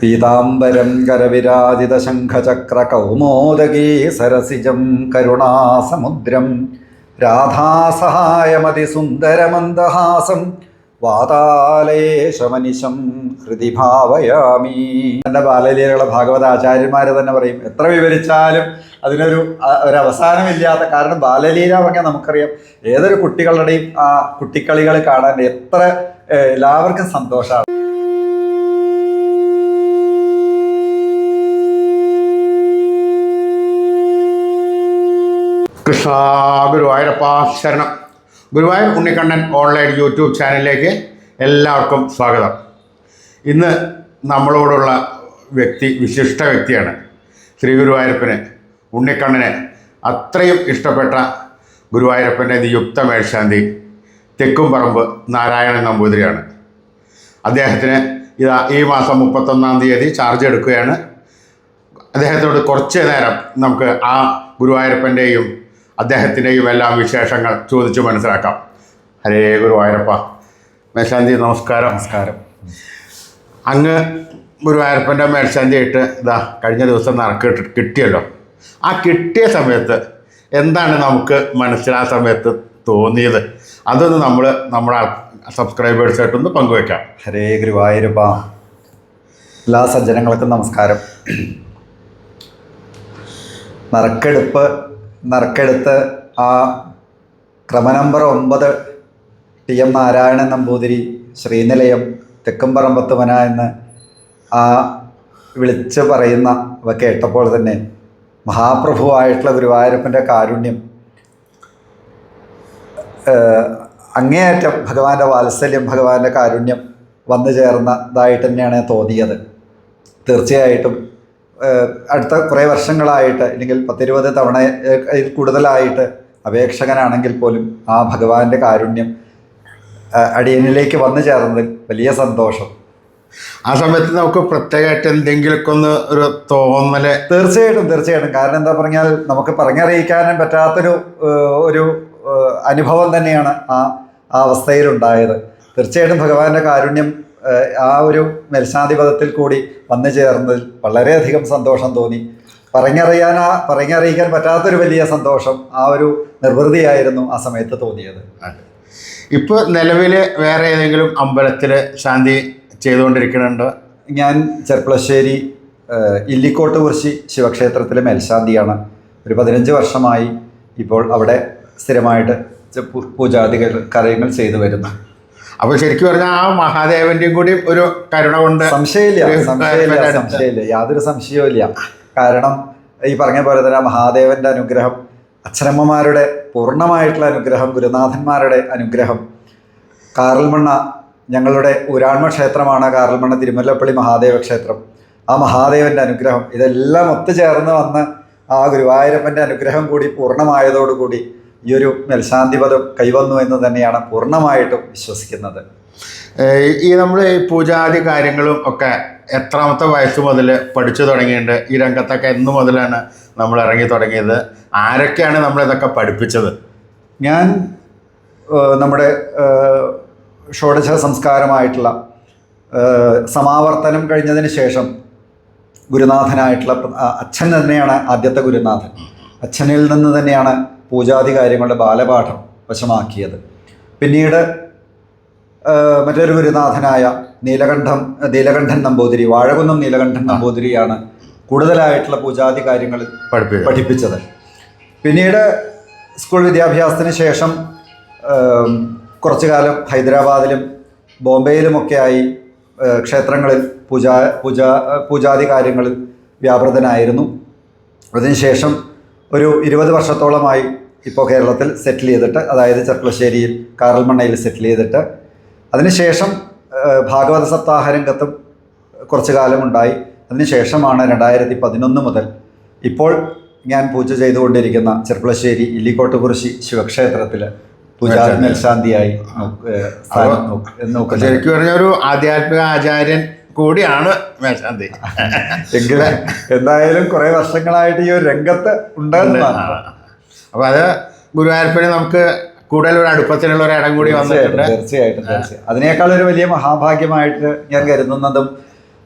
പീതാംബരം കരവിരാജിത ശംഖചക്ര കൗമോദഗീ സരസിജം കരുണാസമുദ്രം രാധാസഹായമതിസുന്ദരമന്ദഹാസം വാതാലേശമനിശം ഹൃദി ഭാവയാമി. എൻ്റെ ബാലലീലകളെ ഭാഗവതാചാര്യന്മാർ തന്നെ പറയും, എത്ര വിവരിച്ചാലും ഒരവസാനമില്ലാത്ത. കാരണം ബാലലീല പറഞ്ഞാൽ നമുക്കറിയാം, ഏതൊരു കുട്ടികളുടെയും ആ കുട്ടിക്കളികൾ കാണാൻ എത്ര എല്ലാവർക്കും സന്തോഷമാണ്. കൃഷ്ണ ഗുരുവായൂരപ്പ ശരണം. ഗുരുവായൂർ ഉണ്ണിക്കണ്ണൻ ഓൺലൈൻ യൂട്യൂബ് ചാനലിലേക്ക് എല്ലാവർക്കും സ്വാഗതം. ഇന്ന് നമ്മളോടുള്ള വിശിഷ്ട വ്യക്തിയാണ് ശ്രീ ഗുരുവായൂരപ്പന്, ഉണ്ണിക്കണ്ണന് അത്രയും ഇഷ്ടപ്പെട്ട ഗുരുവായൂരപ്പൻ്റെ നിയുക്ത മേൽശാന്തി തെക്കുംപറമ്പ് നാരായണൻ നമ്പൂതിരിയാണ്. അദ്ദേഹത്തിന് ഈ മാസം 31-ാം തീയതി ചാർജ് എടുക്കുകയാണ്. അദ്ദേഹത്തോട് കുറച്ച് നേരം നമുക്ക് ആ ഗുരുവായൂരപ്പൻ്റെയും അദ്ദേഹത്തിൻ്റെയും എല്ലാം വിശേഷങ്ങൾ ചോദിച്ചു മനസ്സിലാക്കാം. ഹരേ ഗുരുവായൂരപ്പ. മേൽശാന്തി നമസ്കാരം. നമസ്കാരം. അങ്ങ് ഗുരുവായൂരപ്പൻ്റെ മേൽശാന്തിയായിട്ട് കഴിഞ്ഞ ദിവസം കിട്ടിയല്ലോ. ആ കിട്ടിയ സമയത്ത് എന്താണ് നമുക്ക് ആ സമയത്ത് തോന്നിയത്? അതൊന്ന് നമ്മുടെ സബ്സ്ക്രൈബേഴ്സായിട്ടൊന്ന് പങ്കുവയ്ക്കാം. ഹരേ ഗുരുവായൂരപ്പ. എല്ലാ സജ്ജനങ്ങൾക്കും നമസ്കാരം. നറുക്കെടുത്ത് ആ ക്രമനമ്പർ 9 TM നാരായണൻ നമ്പൂതിരി ശ്രീനിലയം തെക്കുംപറമ്പത്ത് മന എന്ന് ആ വിളിച്ച് പറയുന്നവ കേട്ടപ്പോൾ തന്നെ മഹാപ്രഭുവായിട്ടുള്ള ഗുരുവായൂരപ്പൻ്റെ കാരുണ്യം, അങ്ങേയറ്റം ഭഗവാന്റെ വാത്സല്യം, ഭഗവാന്റെ കാരുണ്യം വന്നു ചേർന്നതായിട്ട് തന്നെയാണ് തോന്നിയത്. തീർച്ചയായിട്ടും അടുത്ത കുറേ വർഷങ്ങളായിട്ട്, അല്ലെങ്കിൽ 10-20 തവണ കൂടുതലായിട്ട് അപേക്ഷകനാണെങ്കിൽ പോലും ആ ഭഗവാന്റെ കാരുണ്യം അടിയനിലേക്ക് വന്നു ചേർന്നതിൽ വലിയ സന്തോഷം. ആ സമയത്ത് നമുക്ക് പ്രത്യേകമായിട്ട് എന്തെങ്കിലുമൊക്കെ ഒരു തോന്നല് തീർച്ചയായിട്ടും. കാരണം എന്താ പറഞ്ഞാൽ, നമുക്ക് പറഞ്ഞറിയിക്കാനും പറ്റാത്തൊരു അനുഭവം തന്നെയാണ് ആ അവസ്ഥയിലുണ്ടായത്. തീർച്ചയായിട്ടും ഭഗവാന്റെ കാരുണ്യം ആ ഒരു മേൽശാന്തിപദത്തിൽ കൂടി വന്നു ചേർന്നതിൽ വളരെയധികം സന്തോഷം തോന്നി. പറഞ്ഞറിയിക്കാൻ പറ്റാത്തൊരു വലിയ സന്തോഷം, ആ ഒരു നിർവൃതിയായിരുന്നു ആ സമയത്ത് തോന്നിയത്. ഇപ്പോൾ നിലവിൽ വേറെ ഏതെങ്കിലും അമ്പലത്തിൽ ശാന്തി ചെയ്തുകൊണ്ടിരിക്കുന്നുണ്ടോ? ഞാൻ ചെർപ്പളശ്ശേരി ഇല്ലിക്കോട്ട് കുറിശി ശിവക്ഷേത്രത്തിലെ മേൽശാന്തിയാണ്. ഒരു 15 വർഷമായി ഇപ്പോൾ അവിടെ സ്ഥിരമായിട്ട് പൂജാദികൾ കാര്യങ്ങൾ ചെയ്തു വരുന്നു. അപ്പോൾ ശരിക്കും പറഞ്ഞാൽ ആ മഹാദേവൻ്റെയും കൂടി ഒരു കരുണ കൊണ്ട് സംശയമില്ല, യാതൊരു സംശയവുമില്ല. കാരണം ഈ പറഞ്ഞ പോലെ തന്നെ മഹാദേവൻ്റെ അനുഗ്രഹം, അച്ഛനമ്മമാരുടെ പൂർണ്ണമായിട്ടുള്ള അനുഗ്രഹം, ഗുരുനാഥന്മാരുടെ അനുഗ്രഹം, കാറൽമണ്ണ, ഞങ്ങളുടെ ഊരാൺമ ക്ഷേത്രമാണ് കാറൽമണ്ണ തിരുമല്ലപ്പള്ളി മഹാദേവ ക്ഷേത്രം. ആ മഹാദേവൻ്റെ അനുഗ്രഹം ഇതെല്ലാം ഒത്തുചേർന്ന് വന്ന് ആ ഗുരുവായൂരപ്പൻ്റെ അനുഗ്രഹം കൂടി പൂർണ്ണമായതോടുകൂടി ഈ ഒരു മേൽശാന്തിപദം കൈവന്നു എന്ന് തന്നെയാണ് പൂർണ്ണമായിട്ടും വിശ്വസിക്കുന്നത്. നമ്മൾ ഈ പൂജാതി കാര്യങ്ങളും ഒക്കെ എത്രാമത്തെ വയസ്സ് മുതൽ പഠിച്ചു തുടങ്ങിയിട്ടുണ്ട്? ഈ രംഗത്തൊക്കെ എന്ന് മുതലാണ് നമ്മൾ ഇറങ്ങി തുടങ്ങിയത്? ആരൊക്കെയാണ് നമ്മളിതൊക്കെ പഠിപ്പിച്ചത്? ഞാൻ നമ്മുടെ ഷോഡശ സംസ്കാരമായിട്ടുള്ള സമാവർത്തനം കഴിഞ്ഞതിന് ശേഷം ഗുരുനാഥനായിട്ടുള്ള അച്ഛൻ തന്നെയാണ് ആദ്യത്തെ ഗുരുനാഥൻ. അച്ഛനിൽ നിന്ന് തന്നെയാണ് പൂജാതി കാര്യങ്ങളുടെ ബാലപാഠം വശമാക്കിയത്. പിന്നീട് മറ്റൊരു ഗുരുനാഥനായ നീലകണ്ഠൻ നമ്പൂതിരി, വാഴകുന്നം നീലകണ്ഠൻ നമ്പൂതിരിയാണ് കൂടുതലായിട്ടുള്ള പൂജാതി കാര്യങ്ങൾ പഠിപ്പിച്ചത്. പിന്നീട് സ്കൂൾ വിദ്യാഭ്യാസത്തിന് ശേഷം കുറച്ചു കാലം ഹൈദരാബാദിലും ബോംബെയിലുമൊക്കെയായി ക്ഷേത്രങ്ങളിൽ പൂജാതി കാര്യങ്ങളിൽ വ്യാപൃതനായിരുന്നു. അതിനുശേഷം ഒരു 20 വർഷത്തോളമായി ഇപ്പോൾ കേരളത്തിൽ സെറ്റിൽ ചെയ്തിട്ട്, അതായത് ചെർപ്പളശ്ശേരിയിൽ കാറൽമണ്ണയിൽ സെറ്റിൽ ചെയ്തിട്ട്, അതിനുശേഷം ഭാഗവത സപ്താഹ രംഗത്തും കുറച്ചു കാലമുണ്ടായി. അതിനുശേഷമാണ് 2011 മുതൽ ഇപ്പോൾ ഞാൻ പൂജ ചെയ്തുകൊണ്ടിരിക്കുന്ന ചെർപ്പളശ്ശേരി ഇല്ലിക്കോട്ട് കുറിശി ശിവക്ഷേത്രത്തിൽ പൂജാ മേൽശാന്തിയായി നോക്കുന്നത്. ശരിക്കും പറഞ്ഞ ഒരു ആധ്യാത്മിക ആചാര്യൻ കൂടിയാണ് മേൽശാന്തി. എങ്കിലും എന്തായാലും കുറെ വർഷങ്ങളായിട്ട് ഈ ഒരു രംഗത്ത് ഉണ്ടെന്നാണ്. അപ്പൊ അത് ഗുരുവായൂരപ്പന് നമുക്ക് കൂടുതൽ ഒരു അടുപ്പത്തിനുള്ള ഒരു ഇടം കൂടി വന്നിട്ടുണ്ട്. തീർച്ചയായിട്ടും. അതിനേക്കാൾ ഒരു വലിയ മഹാഭാഗ്യമായിട്ട് ഞാൻ കരുതുന്നതും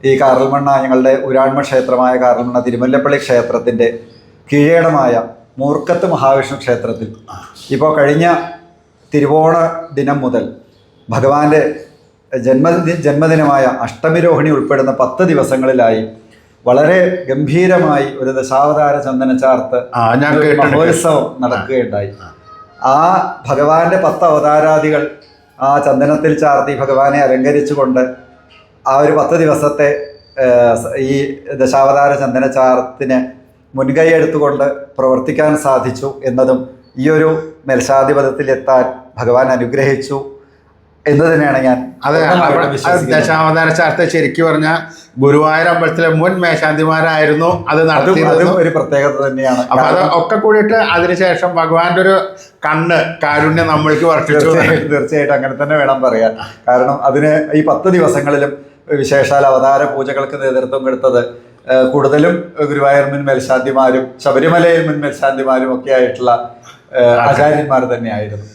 ഈ കാറൽമണ്ണ ഞങ്ങളുടെ ഉരാൺമ ക്ഷേത്രമായ കാറൽമണ്ണ തിരുമല്ലപ്പള്ളി ക്ഷേത്രത്തിൻ്റെ കീഴേടമായ മൂർക്കത്ത് മഹാവിഷ്ണു ക്ഷേത്രത്തിൽ ഇപ്പോൾ കഴിഞ്ഞ തിരുവോണ ദിനം മുതൽ ഭഗവാന്റെ ജന്മദിനമായ അഷ്ടമിരോഹിണി ഉൾപ്പെടുന്ന 10 ദിവസങ്ങളിലായി വളരെ ഗംഭീരമായി ഒരു ദശാവതാര ചന്ദന ചാർത്ത് മഹോത്സവം നടക്കുകയുണ്ടായി. ആ ഭഗവാന്റെ 10 അവതാരാദികൾ ആ ചന്ദനത്തിൽ ചാർത്തി ഭഗവാനെ അലങ്കരിച്ചുകൊണ്ട് ആ ഒരു 10 ദിവസത്തെ ഈ ദശാവതാര ചന്ദന ചാർത്തിന് മുൻകൈ എടുത്തുകൊണ്ട് പ്രവർത്തിക്കാൻ സാധിച്ചു എന്നതും ഈ ഒരു മേൽശാധിപത്യത്തിലെത്താൻ ഭഗവാൻ അനുഗ്രഹിച്ചു എന്ന് തന്നെയാണ് ഞാൻ ദശാവതാര ചാർത്ത് ശരിക്കും പറഞ്ഞാൽ ഗുരുവായൂർ അമ്പലത്തിലെ മുൻ മേശാന്തിമാരായിരുന്നു അത് നടത്തിയതും ഒരു പ്രത്യേകത തന്നെയാണ്. അപ്പൊ അത് ഒക്കെ കൂടിയിട്ട് അതിനുശേഷം ഭഗവാന്റെ ഒരു കാരുണ്യം നമ്മൾക്ക് വർഷിച്ചു. തീർച്ചയായിട്ടും അങ്ങനെ തന്നെ വേണം പറയാൻ. കാരണം അതിന് ഈ 10 ദിവസങ്ങളിലും വിശേഷാൽ അവതാര പൂജകൾക്ക് നേതൃത്വം കൊടുത്തത് കൂടുതലും ഗുരുവായൂർ മുൻ മേൽശാന്തിമാരും ശബരിമലയിൽ മുൻ മേൽശാന്തിമാരും ഒക്കെ ആയിട്ടുള്ള ആചാര്യന്മാർ തന്നെയായിരുന്നു.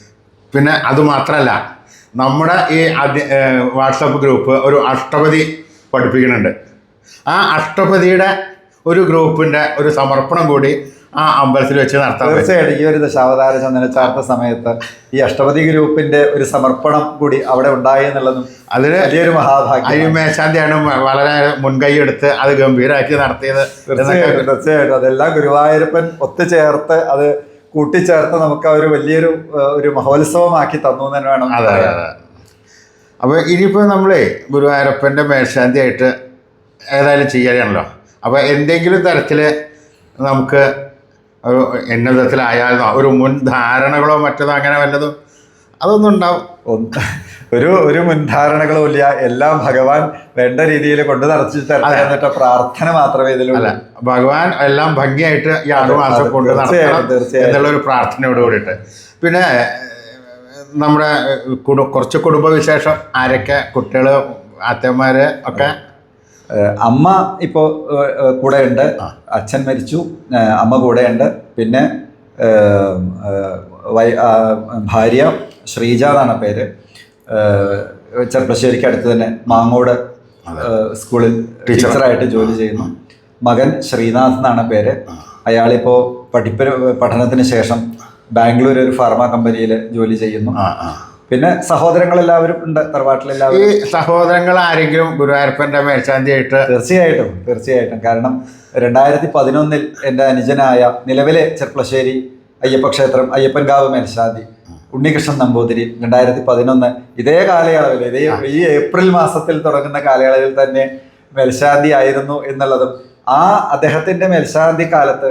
പിന്നെ അതുമാത്രമല്ല, നമ്മുടെ ഈ വാട്സപ്പ് ഗ്രൂപ്പ് ഒരു അഷ്ടപതി പഠിപ്പിക്കുന്നുണ്ട്. ആ അഷ്ടപതിയുടെ ഒരു ഗ്രൂപ്പിൻ്റെ ഒരു സമർപ്പണം കൂടി ആ അമ്പലത്തിൽ വെച്ച് നടത്താം. തീർച്ചയായിട്ടും ഈ ഒരു ദശാവതാര ചന്ദന ചാർത്ത സമയത്ത് ഈ അഷ്ടപതി ഗ്രൂപ്പിന്റെ ഒരു സമർപ്പണം കൂടി അവിടെ ഉണ്ടായി എന്നുള്ളതും അതിന് വലിയൊരു മഹാഭാഗ്യം. അതിന് മേശാന്തിയാണ് വളരെ മുൻകൈ എടുത്ത് അത് ഗംഭീരമാക്കി നടത്തിയത്. തീർച്ചയായിട്ടും അതെല്ലാം ഗുരുവായൂരപ്പൻ ഒത്തുചേർത്ത് അത് കൂട്ടിച്ചേർത്ത് നമുക്ക് ആ ഒരു വലിയൊരു ഒരു മഹോത്സവമാക്കി തന്നു തന്നെ വേണം. അതെ അതെ. അപ്പോൾ ഇനിയിപ്പോൾ നമ്മളേ ഗുരുവായൂരപ്പൻ്റെ മേൽശാന്തിയായിട്ട് ഏതായാലും ചെയ്യാനാണല്ലോ. അപ്പോൾ എന്തെങ്കിലും തരത്തിൽ നമുക്ക് ഒരു എന്ന വിധത്തിലായാലോ ഒരു മുൻ ധാരണകളോ മറ്റതോ അങ്ങനെ വല്ലതും അതൊന്നും ഉണ്ടാവും? ഒരു മുൻധാരണകളും ഇല്ല. എല്ലാം ഭഗവാൻ വേണ്ട രീതിയിൽ കൊണ്ടു നിറച്ച് തരട്ടെ പ്രാർത്ഥന മാത്രമേ ഇതിലുള്ള. ഭഗവാൻ എല്ലാം ഭംഗിയായിട്ട് ഈ 6 മാസം കൊണ്ട് നടത്തണം എന്നുള്ള ഒരു പ്രാർത്ഥനയോട് കൂടിയിട്ട്. പിന്നെ നമ്മുടെ കുറച്ച് കുടുംബവിശേഷം ആരൊക്കെ, കുട്ടികൾ, അച്ഛന്മാർ ഒക്കെ? അമ്മ ഇപ്പോൾ കൂടെ ഉണ്ട്, അച്ഛൻ മരിച്ചു, അമ്മ കൂടെ ഉണ്ട്. പിന്നെ ഭാര്യ ശ്രീജ എന്നാണ് പേര്, ചെർപ്പശ്ശേരിക്ക് അടുത്ത് തന്നെ മാങ്ങോട് സ്കൂളിൽ ടീച്ചറായിട്ട് ജോലി ചെയ്യുന്നു. മകൻ ശ്രീനാഥ് എന്നാണ് പേര്. അയാളിപ്പോൾ പഠനത്തിന് ശേഷം ബാംഗ്ലൂർ ഒരു ഫാർമ കമ്പനിയിൽ ജോലി ചെയ്യുന്നു. പിന്നെ സഹോദരങ്ങളെല്ലാവരും ഉണ്ട് തറവാട്ടിലെല്ലാവരും. ഈ സഹോദരങ്ങൾ ആരെങ്കിലും ഗുരുവായൂരപ്പൻ്റെ മേൽശാന്തിയായിട്ട്? തീർച്ചയായിട്ടും. കാരണം 2011 എൻ്റെ അനുജനായ നിലവിലെ ചെർപ്പശ്ശേരി അയ്യപ്പക്ഷേത്രം അയ്യപ്പൻകാവ് മേൽശാന്തി ഉണ്ണികൃഷ്ണൻ നമ്പൂതിരി 2011 ഇതേ കാലയളവിൽ ഈ ഏപ്രിൽ മാസത്തിൽ തുടങ്ങുന്ന കാലയളവിൽ തന്നെ മേൽശാന്തി ആയിരുന്നു എന്നുള്ളതും ആ അദ്ദേഹത്തിന്റെ മേൽശാന്തി കാലത്ത്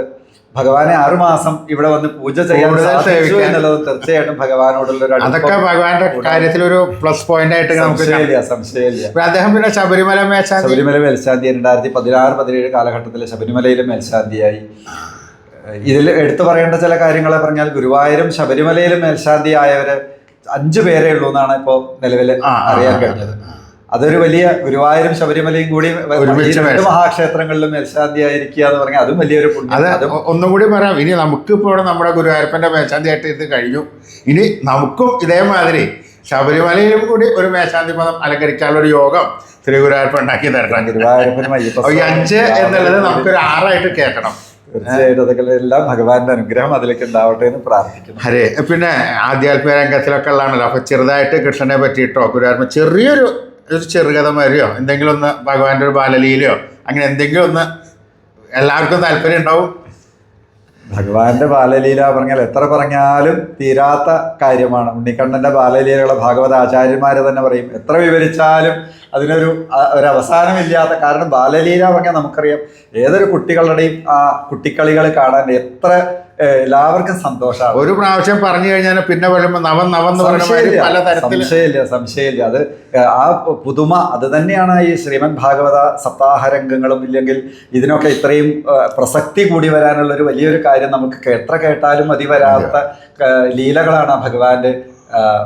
ഭഗവാനെ 6 മാസം ഇവിടെ വന്ന് പൂജ ചെയ്യാൻ സാധിച്ചു എന്നുള്ളതും തീർച്ചയായിട്ടും ഭഗവാനോടുള്ള ഒരു അതൊക്കെ ഭഗവാന്റെ കാര്യത്തിൽ ഒരു പ്ലസ് പോയിന്റ് ആയിട്ട് സംശയമില്ല. അദ്ദേഹം പിന്നെ ശബരിമല മേൽശാന്തി 2016-17 കാലഘട്ടത്തിലെ ശബരിമലയിലും മേൽശാന്തിയായി. ഇതിൽ എടുത്തു പറയേണ്ട ചില കാര്യങ്ങളെ പറഞ്ഞാൽ ഗുരുവായൂരും ശബരിമലയിലും മേൽശാന്തി ആയവര് 5 പേരേ ഉള്ളൂ എന്നാണ് ഇപ്പോൾ നിലവിൽ അറിയാൻ കഴിഞ്ഞത്. അതൊരു വലിയ ഗുരുവായൂരും ശബരിമലയും കൂടി 2 മഹാക്ഷേത്രങ്ങളിലും മേൽശാന്തിയായിരിക്കുക എന്ന് പറഞ്ഞാൽ അതും വലിയൊരു പുണ്യം. ഒന്നും കൂടി പറയാം, ഇനി നമുക്കിപ്പോൾ ഇവിടെ നമ്മുടെ ഗുരുവായൂരപ്പൻ്റെ മേൽശാന്തിയായിട്ട് ഇത് കഴിഞ്ഞു. ഇനി നമുക്കും ഇതേമാതിരി ശബരിമലയിലും കൂടി ഒരു മേൽശാന്തി പദം അലങ്കരിക്കാനുള്ള ഒരു യോഗം ശ്രീ ഗുരുവായൂരപ്പൻ ഉണ്ടാക്കി തരണം. ഗുരുവായൂരപ്പനും 5 എന്നുള്ളത് നമുക്കൊരു 6 കേൾക്കണം. തീർച്ചയായിട്ടും അതൊക്കെ എല്ലാം ഭഗവാന്റെ അനുഗ്രഹം അതിലേക്ക് ഉണ്ടാവട്ടെ എന്ന് പ്രാർത്ഥിക്കുന്നു. അതെ. പിന്നെ ആധ്യാത്മിക രംഗത്തിലൊക്കെ ഉള്ളതാണല്ലോ. അപ്പോൾ ചെറുതായിട്ട് കൃഷ്ണനെ പറ്റിയിട്ടോ ഗുരുവായൂരപ്പൻ ചെറിയൊരു ചെറുകഥ മാതിരിയോ എന്തെങ്കിലും ഒന്ന്, ഭഗവാന്റെ ഒരു ബാലലീലയോ അങ്ങനെ എന്തെങ്കിലും ഒന്ന് എല്ലാവർക്കും താല്പര്യം ഉണ്ടാവും. ഭഗവാന്റെ ബാലലീല പറഞ്ഞാൽ എത്ര പറഞ്ഞാലും തീരാത്ത കാര്യമാണ്. ഉണ്ണിക്കണ്ണന്റെ ബാലലീലകളെ ഭാഗവത ആചാര്യന്മാര് തന്നെ പറയും, എത്ര വിവരിച്ചാലും അതിനൊരു അവസാനമില്ലാത്ത. കാരണം ബാലലീല പറഞ്ഞാൽ നമുക്കറിയാം ഏതൊരു കുട്ടികളുടെയും ആ കുട്ടിക്കളികൾ കാണാൻ എത്ര എല്ലാവർക്കും സന്തോഷമാണ്. ഒരു പ്രാവശ്യം പറഞ്ഞു കഴിഞ്ഞാൽ പിന്നെ വരുമ്പോൾ സംശയമില്ല. അത് ആ പുതുമ അത് തന്നെയാണ് ഈ ശ്രീമദ് ഭാഗവത സപ്താഹരംഗങ്ങളും ഇല്ലെങ്കിൽ ഇതിനൊക്കെ ഇത്രയും പ്രസക്തി കൂടി വരാനുള്ള ഒരു വലിയൊരു കാര്യം. നമുക്ക് എത്ര കേട്ടാലും മതി വരാത്ത ലീലകളാണ് ഭഗവാന്റെ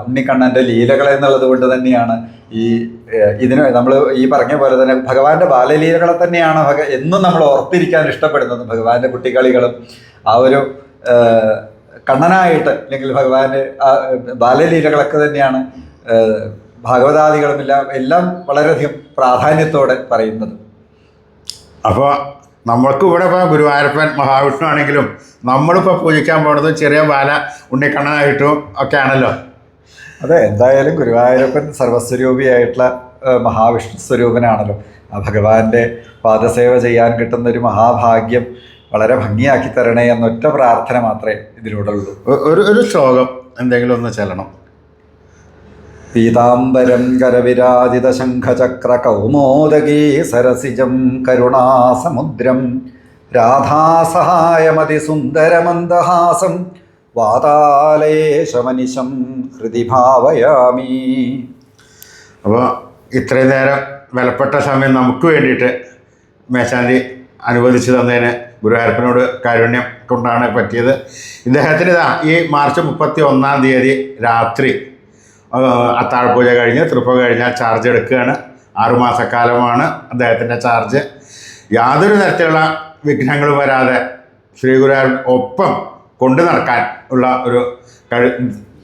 ഉണ്ണിക്കണ്ണന്റെ ലീലകൾ എന്നുള്ളത് കൊണ്ട് തന്നെയാണ് ഇതിന് നമ്മൾ ഈ പറഞ്ഞ പോലെ തന്നെ ഭഗവാന്റെ ബാലലീലകളെ തന്നെയാണ് എന്നും നമ്മൾ ഓർത്തിരിക്കാൻ ഇഷ്ടപ്പെടുന്നത്. ഭഗവാന്റെ കുട്ടികളികളും ആ ഒരു കണ്ണനായിട്ട് അല്ലെങ്കിൽ ഭഗവാന്റെ ബാലലീലകളൊക്കെ തന്നെയാണ് ഭാഗവതാദികളും എല്ലാം വളരെയധികം പ്രാധാന്യത്തോടെ പറയുന്നത്. അപ്പോൾ നമ്മൾക്ക് ഇവിടെ ഇപ്പോൾ ഗുരുവായൂരപ്പൻ മഹാവിഷ്ണു ആണെങ്കിലും നമ്മളിപ്പോൾ പൂജിക്കാൻ പോകുന്നത് ചെറിയ ബാല ഉണ്ണിക്കണ്ണനായിട്ടും ഒക്കെ ആണല്ലോ. അതെ, എന്തായാലും ഗുരുവായൂരപ്പൻ സർവസ്വരൂപിയായിട്ടുള്ള മഹാവിഷ്ണു സ്വരൂപനാണല്ലോ. ആ ഭഗവാന്റെ പാദസേവ ചെയ്യാൻ കിട്ടുന്ന ഒരു മഹാഭാഗ്യം വളരെ ഭംഗിയാക്കി തരണേ എന്നൊറ്റ പ്രാർത്ഥന മാത്രമേ ഇതിലൂടെയുള്ളൂ. ഒരു ശ്ലോകം എന്തെങ്കിലും ഒന്ന് ചെല്ലണം. പീതാംബരം കരവിരാജിത ശംഖചക്ര കൗമോദഗീ സരസിജം കരുണാസമുദ്രം രാധാസഹായമതിസുന്ദരമന്ദഹാസം വാതാലേശമനിശം ഹൃദി ഭാവയാമി. അപ്പോൾ ഇത്രയും നേരം വിലപ്പെട്ട സമയം നമുക്ക് വേണ്ടിയിട്ട് മേശാന്തി അനുവദിച്ചു തന്നതിന് ഗുരുവായൂരപ്പനോട് കാരുണ്യം കൊണ്ടാണ് പറ്റിയത്. ഇദ്ദേഹത്തിന് ഇതാ ഈ മാർച്ച് 31 രാത്രി അത്താഴപൂജ കഴിഞ്ഞ് തൃപ്പ കഴിഞ്ഞാൽ ചാർജ് എടുക്കുകയാണ്. 6 മാസക്കാലമാണ് അദ്ദേഹത്തിൻ്റെ ചാർജ്. യാതൊരു തരത്തിലുള്ള വിഘ്നങ്ങളും വരാതെ ശ്രീ ഗുരുവായൂർ ഒപ്പം കൊണ്ടു നടക്കാൻ ഉള്ള ഒരു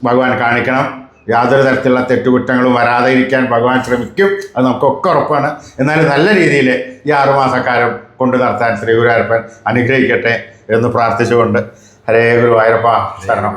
ഭഗവാൻ കാണിക്കണം. യാതൊരു തരത്തിലുള്ള തെറ്റുകുറ്റങ്ങളും വരാതെ ഇരിക്കാൻ ഭഗവാൻ ശ്രമിക്കും. അത് നമുക്കൊക്കെ ഉറപ്പാണ്. എന്നാലും നല്ല രീതിയിൽ ഈ 6 മാസക്കാലം കൊണ്ടു നടത്താൻ ശ്രീ ഗുരുവായൂരപ്പൻ അനുഗ്രഹിക്കട്ടെ എന്ന് പ്രാർത്ഥിച്ചുകൊണ്ട് ഹരേ ഗുരുവായൂരപ്പ ശരണം.